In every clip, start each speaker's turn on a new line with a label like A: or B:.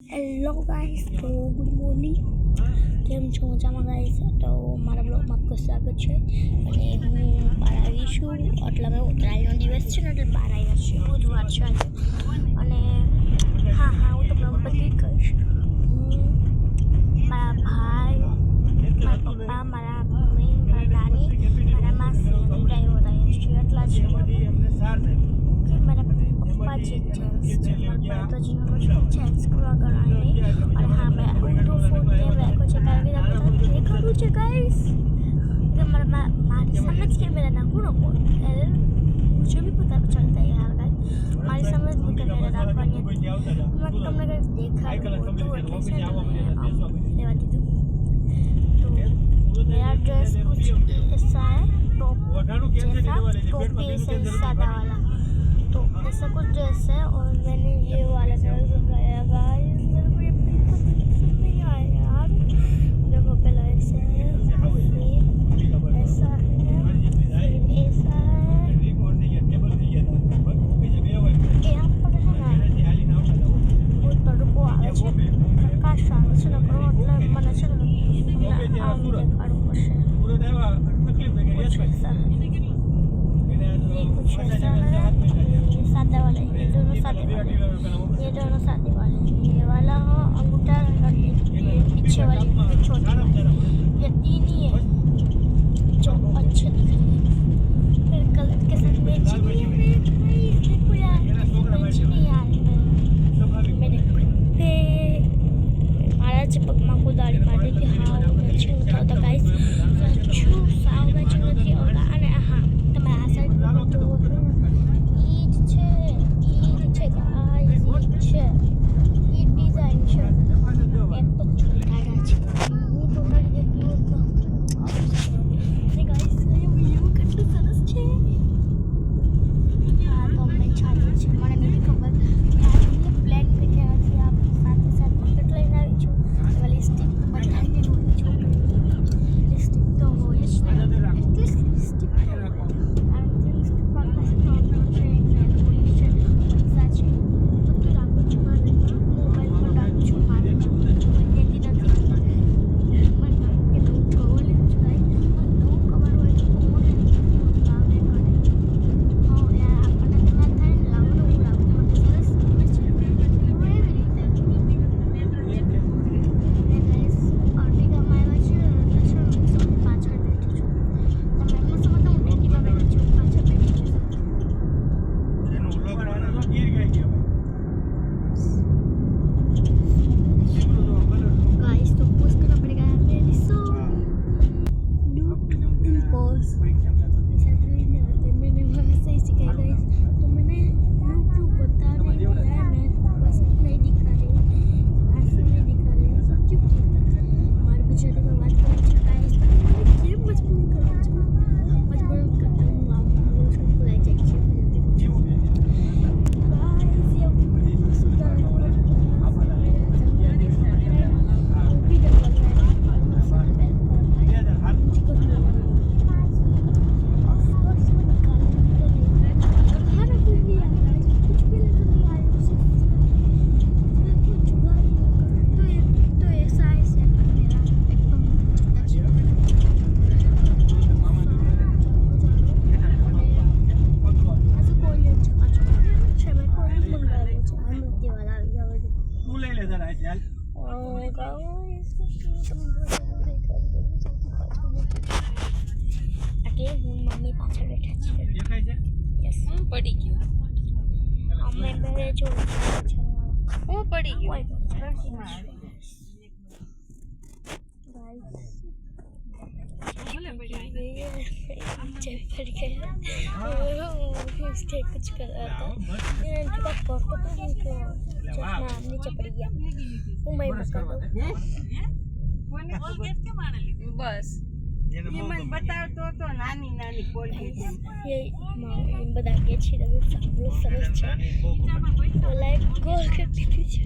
A: Hello guys, તો good morning. કેમ છો? મજામાં ગાઈસ? તો મારા બ્લોગમાં આપનું સ્વાગત છે. અને હું બહાર આવી છું. એટલે મેં ઉત્તરાયણનો દિવસ છે ને, એટલે બહાર આવ્યા છે. બુધવાર છે આજે. અને હા હું તમને બધી જ કહીશ. મારા ભાઈ, મારા પપ્પા, મારા મમ્મી, મારા નાની, મારા માસી અને ડ્રાઈવર આવ્યા છે. એટલા જ કે મારા પપ્પા જે જેન્ટ્સ છે, મારા ભાઈ તો જીવનમાં જેન્ટ્સ કરવા કરાય નહીં. અને હા, મેં ઉલટો ફોન કેમ રાખ્યો છે કારણ કે તમને દેખાડું છે ગાઈસ कि मारी समझ के मेरा ना गुण को मुझे भी पता चलता है यार गाइस, मारी समझ में कैमरा रखવાની मैं તમને गाइस देखाડું तो એટલે છે ને लेवा दीदू. तो मेरा ड्रेस कुछ ऐसा है, टॉप जैसा, टोपी ऐसा सादा वाला, तो ऐसा कुछ ड्रेस है. और मैंने ये वाला ड्रेस लगाया गाइस. मेरे को ये पसंद नहीं आया यार. देखो पहले ऐसे है, फिर ऐसा है, फिर ऐसा है. यहाँ पर है ना बहुत तड़को આવે છે, પ્રકાશ આવે છે ને કરો એટલે મને છે ને આમ દેખાડવું પડશે. कुछ ऐसा ये कुछ ऐसा है. ये सादा वाला, ये दोनों सादे वाले, ये दोनों सादे वाले. ये वाला अंगूठा, ये पीछे वाली छोटी वाली, ये तीन ही है जो अच्छे दिख रहे हैं. फिर कलर के साथ मैचिंग देखो यार, मैचिंग नहीं यार. मैंने खुद पे मारा चिपकमा को दाढ़ी मार दी थी. हाँ मैचिंग होता होता गाइस, सच्चू साव मैचिंग નથી આવતા. અને હા તમે આ સાઈડ તો ઈ જ છે ગાઈસ, ઈ છે, ઈ ડિઝાઇન છે. એક તો છોટાડા છે, હું તો મારી જેટલું તો ગાઈસ વ્યૂ કેટલું સરસ છે. હા તો અમને ચાલે છે, મને નથી ખબર યાર, પ્લાન કર્યા નથી. આપ સાથે સાથે પકેટ લઈને આવી છું. લિપસ્ટિક બધાને જોઈ છું. લિપસ્ટિક તો હોય જ ને, એટલી લિપસ્ટિક તો હોય. આ લિપસ્ટિક પાસે તો છે, પૈસા છે, બધું રાખું છું. મારે મોબાઈલ પણ રાખું છું. મારે દેતી નથી. મને એટલું જોવું લીધું છે ગાઈસ. નવું કવર હોય તો કોને લાવે કરે. હા યાર, આપણને તો ના થાય ને લાવવાનું. હું લાવું મને સરસ ગમે છે. હું એવી રીતે ગાઈસ અર્ટિગામાં આવ્યા છે એટલે છે ને પાછળ બેઠી છું. તમે એમ સમજો હું ટેકીમાં બેઠી છું, પાછળ બેઠી છું. गाइस तो पोस्ट करना पड़ेगा मेरी पोस्ट मैंने वहाँ से ही सीखा गाइस. तो मैंने यूट्यूब बता रही हूँ यार, मैं बस नहीं दिखा रही हूँ, ऐसे नहीं दिखा रही हूँ क्योंकि हमारे गुजराती में बात करना चाहिए गाइस. ये मजबूर करना चाहिए, मजबूर करता हूँ आप लोग बुलाई जाइए गाइस. ये सुधार મમ્મી પાછળ બેઠા છે. યસ હું પડી ગયો. અમે બે જો હું પડી ગયો ગાઈસ. उसके कुछ कर रहा था, इनका फोटो चश्मा नीचे पड़ गया. હું मैं बता दो बस
B: ये मन बतावतो तो नानी नानी कोलगेट
A: ये बता के छी તમે સાંભળો સરસ છે. લાઈક કોલગેટ દીધી છે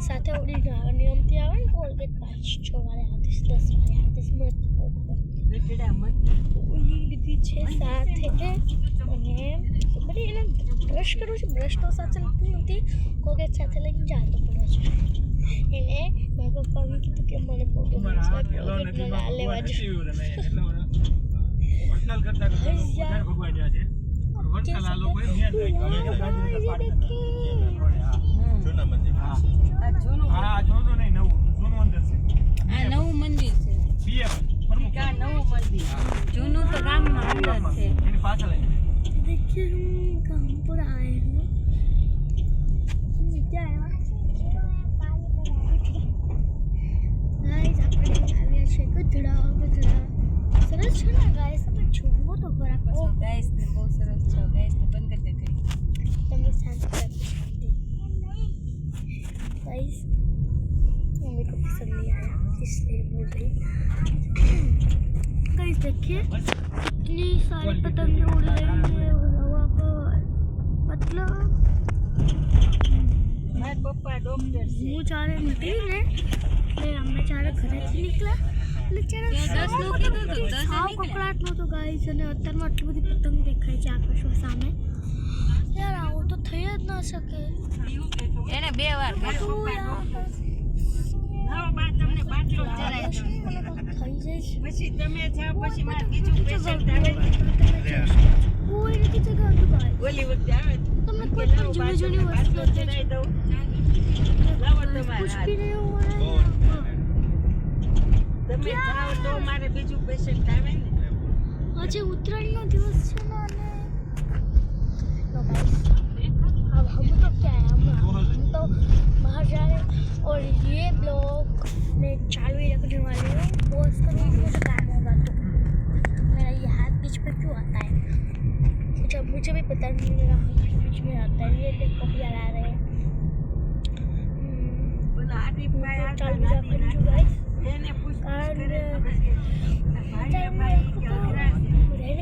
A: સાથે ઉડી ગયો. નિયમથી આવે ને કોલગેટ 5-6 વારે આવતી, 10 વારે આવતી. મત ઓલી લીધી છે સાથે. અને બટ એને બ્રશ કરવું છે, બ્રશ તો સાથે લગતું નથી, કોલગેટ સાથે લઈને જાતો પડે છે. એને મારા પપ્પાને કીધું કે મને બહુ ગમે છે કોલગેટ, મને આ લેવા છે.
B: આ નવું મંદિર છે. આ નવું મંદિર જૂનું તો ગામમાં અંદર છે.
A: देखिए हम कहाँ पर आए हैं, क्या है गाइस, આપણે આવ્યા છે ગધડા. સરસ છે ને ગાઈસ, તમે જુઓ તો ખરા.
B: બસ ગાઈસ ને બહુ સરસ છે. ગાઈસ ને બંધ કરી દે.
A: તમે શાંતિ गाइस, मम्मी को पसंद नहीं आया इसलिए बोल रही. गाइस देखिए इतनी सारी पतंगें उड़ रही है हवा पर, मतलब
B: મારા પપ્પા ડોક્ટર છે.
A: હું જ્યારે નીકળીને એટલે અમે જ્યારે ઘરેથી નીકળ્યા એટલે સાવ કકળાટ નહોતો ગાઈસ, અને અત્યારમાં આટલી બધી પતંગ દેખાય છે આકાશમાં સામે. યાર આવું તો થઈ જ ન શકે.
B: એને 2 વાર
A: તું યાર
B: તમને બાટલો ચડાય
A: મને કંઈક થઈ જાય છે.
B: પછી તમે જાઓ, પછી મારે બીજું પેશન્ટ આવે.
A: કોઈ નથી જગાવતું ગાઈસ.
B: ઓલી વખતે આવે
A: તમને કોઈ પણ જૂની વસ્તુ
B: ચડાઈ દઉં. લાવો તમારે
A: कुछ भी नहीं हुआ है
B: તમે જાઓ તો મારે બીજું પેશન્ટ આવે ને.
A: આજે ઉત્તરાયણનો દિવસ છે ને, અને नो गाइस अब हम तो क्या है, हम तो बाहर जा रहे हैं और ये ब्लॉग में चालू ही रखने वाले हैं. पॉज करूँगी मुझे काम होगा तो. मेरा ये हाथ बीच में क्यों आता है, मुझे भी पता नहीं, मेरा हाथ बीच में आता है. ये देखो भी आ रहे हैं.
B: બોલો આટી પાય
A: ચાલુ રાખવાનું છું ગાઈસ.
B: એને પૂછ
A: બધાને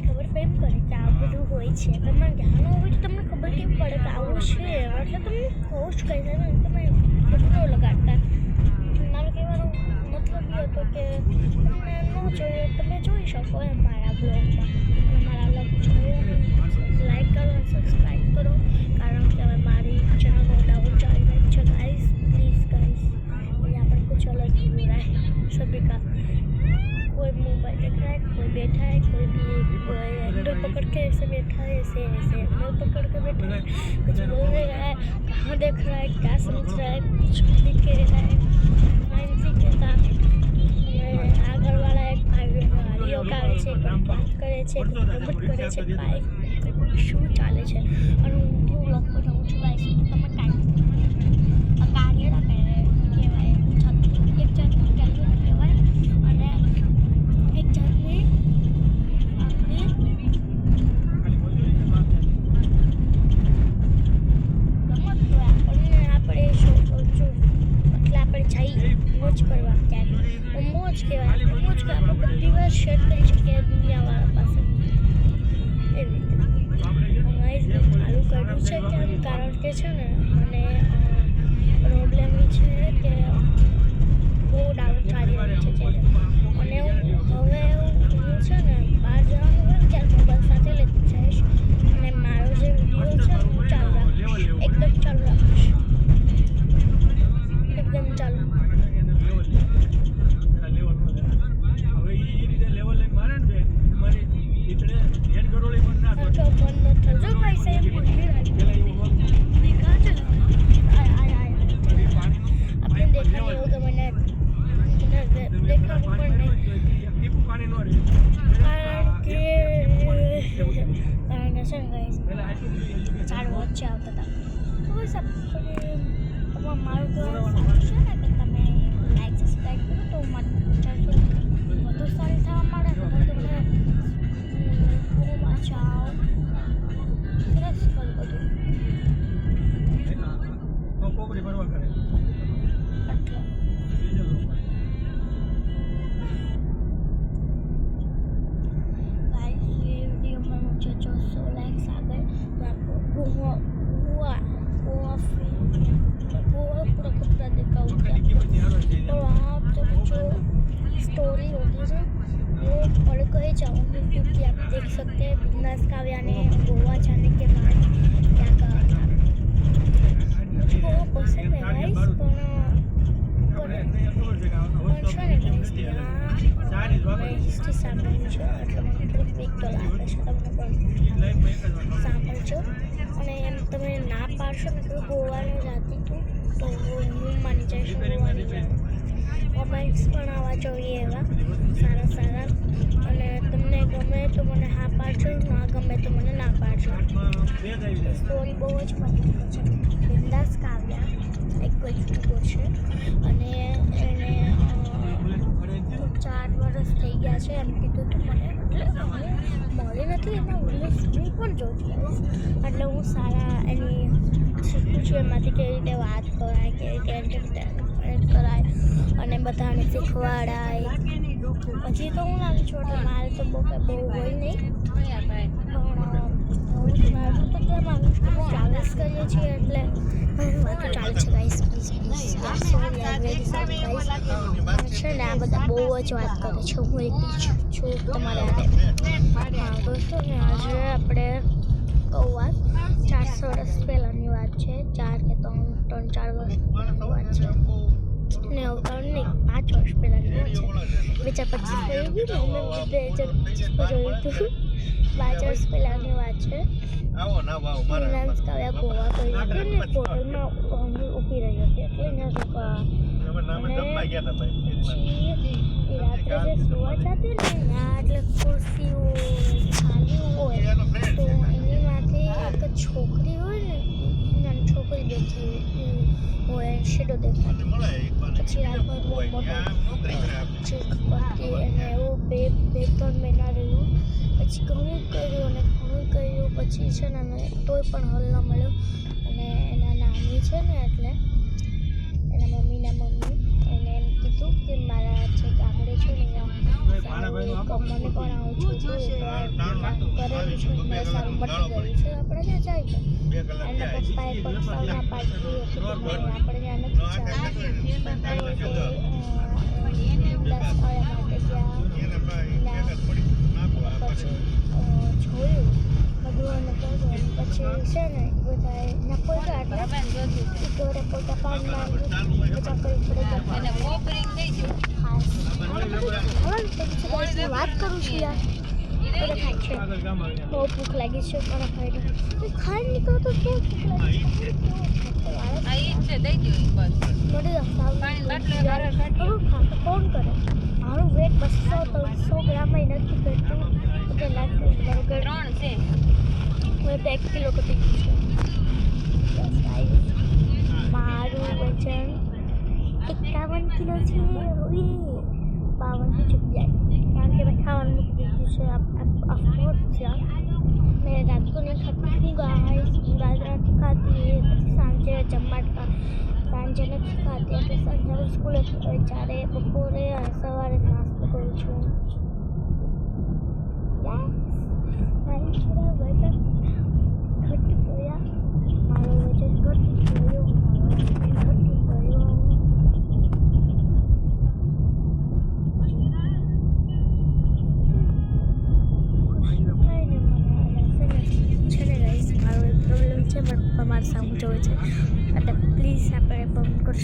A: ખબર કેમ પડે કે આ બધું હોય છે, તમને જ્ઞાન હોય તો તમને ખબર કેમ પડે કે આવું છે, એટલે તમને પોસ્ટ કરી દે ને, તમે બધું ન લગાડતા. મારો કહેવાનો મતલબ એ હતો કે તમને ન જોઈએ તમે જોઈ શકો એમ મારા બ્લોગમાં, અને મારા બ્લોગ જોઈએ લાઈક કરો અને સબસ્ક્રાઈબ કરો, કારણ કે હવે મારી ચેનલનો ડાઉન ચાલી રહી છે गाइस. प्लीज़ गाइस, यहाँ पर कुछ अलग ही हो रहा है सभी का. कोई मोबाइल देख रहा है, कोई बैठा है, कोई भी हैंडल पकड़ के ऐसे बैठा है, ऐसे हैंडल पकड़ के बैठा है, कुछ बोल रहा है, कहाँ देख रहा है, क्या समझ रहा है, कुछ भी कह रहा है. माइंड कहता આગળવાળા એક ભાઈ ગાડીઓ કાઢે છે, વાત કરે છે, કમેન્ટ કરે છે, ભાઈ શું ચાલે છે. અને હું બ્લોગ બનાવું છું ગાઈસ, તમે ટાઈમ કાર્યડા કહેવાય, એક જાતનું કેલ્ક્યુલેટર કહેવાય, અને એક જાતની આપણે રમત હોય આપણે એટલે આપણે જઈ મોજ કરવા ક્યાંક, મોજ કહેવાય. મોજ કે આપણે બધી વાર શેર કરી શકીએ દુનિયાવાળા પાસે એવી રીતે. ચાલુ કર્યું છે કેમ, કારણ કે છે ને મને પ્રોબ્લેમ એ છે કે બહુ ડાઉન ચાલી રહ્યું છે ચહેરે, અને હું છે ને બહાર જવાનું હોય ત્યારે મોબાઈલ સાથે લેતી જઈશ, અને મારો જે વિડીયો છે હું ચાલુ રાખીશ, એકદમ ચાલુ રાખીશ, એકદમ ચાલુ. મારું તો સારું છે ને કે તમે લાઈક સબસ્ક્રાઈબ કરો તો મારી ચેનલ વધુ સારી થવા માંડે, તો તમે જાઓ સરસ કરો બધું. वीडियो में मुझे जो 100 लाइक्स आ गए मैं आपको गोवा पूरा कपड़ा दिखाऊंगी आपको, और वहाँ तो जो स्टोरी होगी ना वो पढ़ कर ही जाऊँगी, क्योंकि आप देख सकते हैं बिजनेस काव्या ने गोवा जाने के बाद પોસે ને ગાઈસ પણ છે ને ગાઈસ ત્યાં હિસ્ટ્રી સાંભળ્યું છે એટલે મને થોડુંક બીક તો લાગે છે તમને પણ સાંભળજો અને એમ તમે ના પાડશો ને તો ગોવાનું જાતી હતું તો હું માની જઈશ ગોવાની જાત કોમેન્ટ્સ પણ આવવા જોઈએ એવા સારા સારા અને તમને ગમે તો મને હા પાડજો ના ગમે તો મને ના પાડજો સ્ટોરી બહુ જ પસંદ છે બિંદાસ કાવ્યા એક યુટ્યુબર છે અને એને 4 વર્ષ થઈ ગયા છે એમ કીધું હતું મને એટલે મળી નથી એમાં હું પણ જોતી આવીશ એટલે હું સારા એની શીખું છું એમાંથી કેવી રીતે વાત કરાય કેવી રીતે એન્ટરટેનમેન્ટ કરાય અને બધાને શીખવાડાય પછી તો હું નાની છું એટલે મારે તો બહુ હોય નહીં પણ મારું તો કેમ આવીશ કે ટ્રાવેલ્સ કરીએ છીએ એટલે વાતો ચાલે છે ગાઈસ પ્લીઝ છે ને આ બધા બહુ જ વાત કરે છે હું એકલી છું તમારે હા દોસ્તો ને આજે આપણે કહું વાત 400 વર્ષ પહેલાંની વાત છે 4 કે 3-4 વર્ષ પહેલાંની વાત છે ને નહીં 5 વર્ષ પહેલાંની વાત છે 2025 કહ્યું ને મેં 2025 જોયું હતું 5 વર્ષ પહેલાંની વાત છે રિલાયન્સ કાવ્યા ગોવા ગઈ હતી ને હોટલમાં ઊભી રહી હતી એટલે એને પછી રાત્રે જે સુવા જતી ને ત્યાં એટલે ખુરશીઓ ખાલી હોય તો એની માથે એક છોકરી હોય ને નાની છોકરી બેઠી હોય શેડો દેખાતી પછી રાતમાં મોટો ચીખ કરતી અને એવું 2-3 મહિના રહ્યું પછી ઘણું કર્યું પછી છે ને મેં તોય પણ હલ ન મળ્યો અને એના નાની છે ને એટલે એના મમ્મી એને એમ કીધું કે મારા જે ગામડે છે ને સારું એક મને પણ આવું છું કરેલું છે મેં સારું મટી ગયું છે આપણે ત્યાં જાય તો એના પપ્પાએ પણ સાવના પાડી હતી કે આપણે ત્યાં નથી પછી છે ને બધા નકોઈ એટલે પોતા પાણી વાત કરું છું યાર બહુ ભૂખ લાગી છે પણ ખાઈ નીકળો તો કેવું ભૂખ લાગે કોણ કરે મારું વેટ 200-300 ગ્રામ નથી કરતું એટલે લાગતું બરોબર 3 છે મેં તો 1 કિલો ઘટી ગયું છે મારું વજન 51 કિલો છે 52 જગ્યાએ કારણ કે મેં ખાવાનું મૂકી દીધું છે અફકોર્સ છે મેં રાત को नहीं खाती थी गाइस रात નથી ખાતી પછી સાંજે સાંજે નથી ખાતી એટલે સાંજે સ્કૂલે જ્યારે બપોરે અને સવારે નાસ્તો કરું છું મારું વજન ઘટી ગયા મારું વજન ઘટી ગયું છે પણ તમારે સામું જોવે છે એટલે પ્લીઝ આપણે બંધ કરશું